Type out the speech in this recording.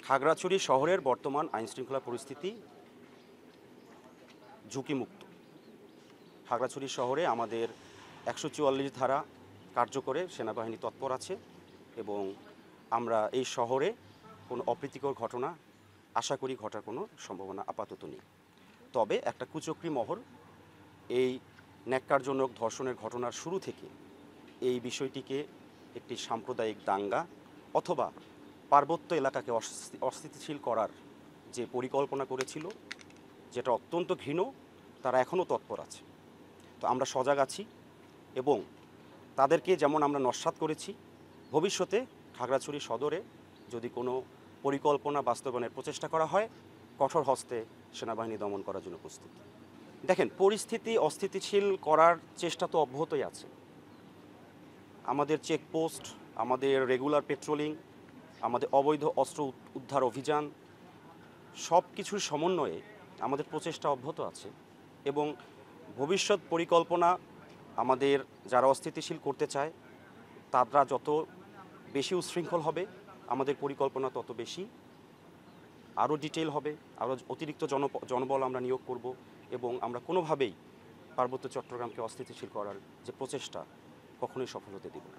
খাগড়াছড়ি শহরের বর্তমান আইনশৃঙ্খলা পরিস্থিতি ঝুঁকিমুক্ত। খাগড়াছড়ি শহরে আমাদের ১৪৪ ধারা কার্যকরে সেনাবাহিনী তৎপর আছে এবং আমরা এই শহরে কোনো অপ্রীতিকর ঘটনা আশা করি ঘটার কোনো সম্ভাবনা আপাতত নেই। তবে একটা কুচক্রী মহল এই ন্যাক্কারজনক ধর্ষণের ঘটনার শুরু থেকে এই বিষয়টিকে একটি সাম্প্রদায়িক দাঙ্গা অথবা পার্বত্য এলাকাকে অস্থিতিশীল করার যে পরিকল্পনা করেছিল, যেটা অত্যন্ত ঘৃণ্য, তারা এখনও তৎপর আছে। তো আমরা সজাগ আছি এবং তাদেরকে যেমন আমরা নস্যাৎ করেছি, ভবিষ্যতে খাগড়াছড়ি সদরে যদি কোনো পরিকল্পনা বাস্তবায়নের প্রচেষ্টা করা হয়, কঠোর হস্তে সেনাবাহিনী দমন করার জন্য প্রস্তুত। দেখেন, পরিস্থিতি অস্থিতিশীল করার চেষ্টা তো অব্যাহতই আছে। আমাদের চেকপোস্ট, আমাদের রেগুলার পেট্রোলিং, আমাদের অবৈধ অস্ত্র উদ্ধার অভিযান, সব কিছুর সমন্বয়ে আমাদের প্রচেষ্টা অব্যাহত আছে এবং ভবিষ্যৎ পরিকল্পনা আমাদের যারা অস্থিতিশীল করতে চায় তারা যত বেশি উচ্ছৃঙ্খল হবে, আমাদের পরিকল্পনা তত বেশি আরও ডিটেইল হবে, আরও অতিরিক্ত জনবল আমরা নিয়োগ করব এবং আমরা কোনোভাবেই পার্বত্য চট্টগ্রামকে অস্থিতিশীল করার যে প্রচেষ্টা কখনোই সফল হতে দেব না।